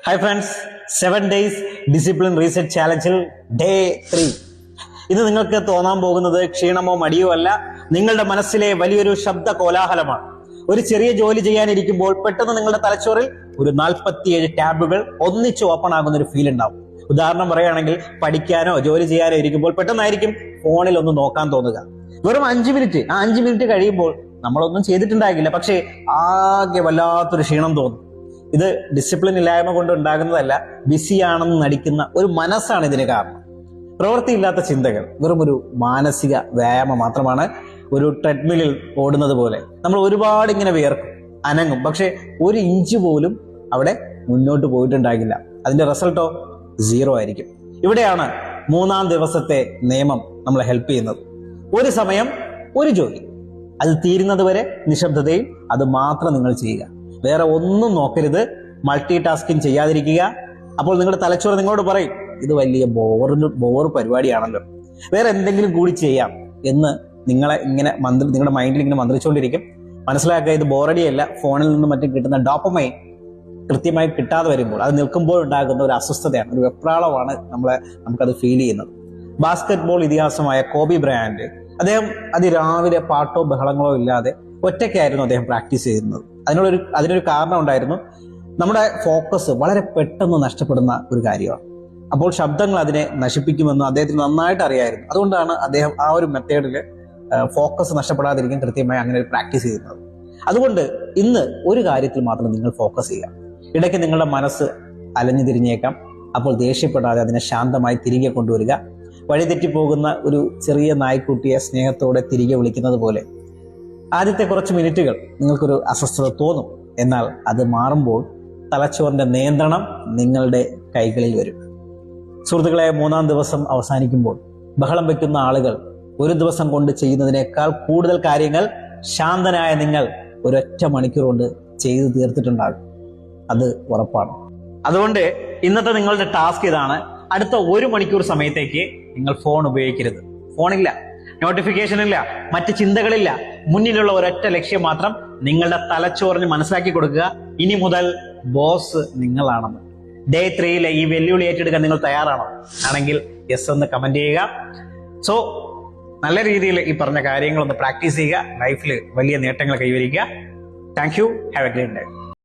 Hi friends, 7 days discipline reset ചാലഞ്ചിൽ day 3. ഇത് നിങ്ങൾക്ക് തോന്നാൻ പോകുന്നത് ക്ഷീണമോ മടിയോ അല്ല, നിങ്ങളുടെ മനസ്സിലെ വലിയൊരു ശബ്ദ കോലാഹലമാണ്. ഒരു ചെറിയ ജോലി ചെയ്യാനിരിക്കുമ്പോൾ പെട്ടെന്ന് നിങ്ങളുടെ തലച്ചോറിൽ ഒരു 47 ടാബുകൾ ഒന്നിച്ച് ഓപ്പൺ ആകുന്ന ഒരു ഫീൽ ഉണ്ടാവും. ഉദാഹരണം പറയുകയാണെങ്കിൽ, പഠിക്കാനോ ജോലി ചെയ്യാനോ ഇരിക്കുമ്പോൾ പെട്ടെന്നായിരിക്കും ഫോണിൽ ഒന്ന് നോക്കാൻ തോന്നുക. വെറും 5 മിനിറ്റ്, ആ 5 മിനിറ്റ് കഴിയുമ്പോൾ നമ്മളൊന്നും ചെയ്തിട്ടുണ്ടാകില്ല, പക്ഷേ ആകെ വല്ലാത്തൊരു ക്ഷീണം തോന്നും. ഇത് ഡിസിപ്ലിൻ ഇല്ലായ്മ കൊണ്ട് ഉണ്ടാകുന്നതല്ല, ബിസിയാണെന്ന് നടിക്കുന്ന ഒരു മനസ്സാണ് ഇതിന് കാരണം. പ്രവൃത്തിയില്ലാത്ത ചിന്തകൾ വെറും ഒരു മാനസിക വ്യായാമം മാത്രമാണ്. ഒരു ട്രെഡ്മില്ലിൽ ഓടുന്നത് പോലെ നമ്മൾ ഒരുപാട് ഇങ്ങനെ വിയർക്കും, അനങ്ങും, പക്ഷെ 1 ഇഞ്ച് പോലും അവിടെ മുന്നോട്ട് പോയിട്ടുണ്ടാകില്ല. അതിന്റെ റിസൾട്ടോ 0 ആയിരിക്കും. ഇവിടെയാണ് 3-ാം ദിവസത്തെ നിയമം നമ്മളെ ഹെൽപ്പ് ചെയ്യുന്നത്. ഒരു സമയം, ഒരു ജോലി, അത് തീരുന്നത് വരെ നിശബ്ദതയിൽ അത് മാത്രം നിങ്ങൾ ചെയ്യുക. വേറെ ഒന്നും നോക്കരുത്. മൾട്ടി ടാസ്കിങ് ചെയ്യാതിരിക്കുക. അപ്പോൾ നിങ്ങളുടെ തലച്ചോറ് നിങ്ങളോട് പറയും, ഇത് വലിയ ബോർ പരിപാടിയാണല്ലോ, വേറെ എന്തെങ്കിലും കൂടി ചെയ്യാം എന്ന് നിങ്ങളെ ഇങ്ങനെ നിങ്ങളുടെ മൈൻഡിൽ ഇങ്ങനെ മന്ത്രിച്ചുകൊണ്ടിരിക്കും. മനസ്സിലാക്കുക, ഇത് ബോറടിയല്ല, ഫോണിൽ നിന്നും മറ്റും കിട്ടുന്ന ഡോപ്പമൈൻ കൃത്യമായി കിട്ടാതെ വരുമ്പോൾ അത് നിൽക്കുമ്പോൾ ഉണ്ടാകുന്ന ഒരു അസ്വസ്ഥതയാണ്, ഒരു വെപ്രാളമാണ് നമുക്കത് ഫീൽ ചെയ്യുന്നത്. ബാസ്കറ്റ്ബോൾ ഇതിഹാസമായ കോബി ബ്രയാന്റ്, അദ്ദേഹം അതിരാവിലെ പാട്ടോ ബഹളങ്ങളോ ഇല്ലാതെ ഒറ്റയ്ക്കായിരുന്നു അദ്ദേഹം പ്രാക്ടീസ് ചെയ്യുന്നത്. അതിനൊരു കാരണം ഉണ്ടായിരുന്നു. നമ്മുടെ ഫോക്കസ് വളരെ പെട്ടെന്ന് നഷ്ടപ്പെടുന്ന ഒരു കാര്യമാണ്. അപ്പോൾ ശബ്ദങ്ങൾ അതിനെ നശിപ്പിക്കുമെന്ന് അദ്ദേഹത്തിന് നന്നായിട്ട് അറിയായിരുന്നു. അതുകൊണ്ടാണ് അദ്ദേഹം ആ ഒരു മെത്തേഡിൽ ഫോക്കസ് നഷ്ടപ്പെടാതിരിക്കാൻ കൃത്യമായി അങ്ങനെ ഒരു പ്രാക്ടീസ് ചെയ്യുന്നത്. അതുകൊണ്ട് ഇന്ന് ഒരു കാര്യത്തിൽ മാത്രം നിങ്ങൾ ഫോക്കസ് ചെയ്യുക. ഇടയ്ക്ക് നിങ്ങളുടെ മനസ്സ് അലഞ്ഞു തിരിഞ്ഞേക്കാം. അപ്പോൾ ദേഷ്യപ്പെടാതെ അതിനെ ശാന്തമായി തിരികെ കൊണ്ടുവരിക. വഴിതെറ്റിപ്പോകുന്ന ഒരു ചെറിയ നായ്ക്കുട്ടിയെ സ്നേഹത്തോടെ തിരികെ വിളിക്കുന്നത് പോലെ ആദ്യത്തെ കുറച്ച് മിനിറ്റുകൾ നിങ്ങൾക്കൊരു അസ്വസ്ഥത തോന്നും. എന്നാൽ അത് മാറുമ്പോൾ തലച്ചോറിന്റെ നിയന്ത്രണം നിങ്ങളുടെ കൈകളിൽ വരും. സുഹൃത്തുക്കളെ, 3-ാം ദിവസം അവസാനിക്കുമ്പോൾ ബഹളം വെക്കുന്ന ആളുകൾ ഒരു ദിവസം കൊണ്ട് ചെയ്യുന്നതിനേക്കാൾ കൂടുതൽ കാര്യങ്ങൾ ശാന്തനായ നിങ്ങൾ ഒരൊറ്റ മണിക്കൂർ കൊണ്ട് ചെയ്തു തീർത്തിട്ടുണ്ടാകും. അത് ഉറപ്പാണ്. അതുകൊണ്ട് ഇന്നത്തെ നിങ്ങളുടെ ടാസ്ക് ഇതാണ്. അടുത്ത 1 മണിക്കൂർ സമയത്തേക്ക് നിങ്ങൾ ഫോൺ ഉപയോഗിക്കരുത്. ഫോണില്ല, നോട്ടിഫിക്കേഷൻ ഇല്ല, മറ്റ് ചിന്തകളില്ല. മുന്നിലുള്ള ഒരൊറ്റ ലക്ഷ്യം മാത്രം നിങ്ങളുടെ തലച്ചോറിന് മനസ്സിലാക്കി കൊടുക്കുക, ഇനി മുതൽ ബോസ് നിങ്ങളാണെന്ന്. ഡേ 3 ഈ വെല്ലുവിളി ഏറ്റെടുക്കാൻ നിങ്ങൾ തയ്യാറാണോ? ആണെങ്കിൽ യെസ് എന്ന് കമന്റ് ചെയ്യുക. സോ നല്ല രീതിയിൽ ഈ പറഞ്ഞ കാര്യങ്ങളൊന്ന് പ്രാക്ടീസ് ചെയ്യുക. ലൈഫിൽ വലിയ നേട്ടങ്ങൾ കൈവരിക്കുക. Thank you. Have A great day.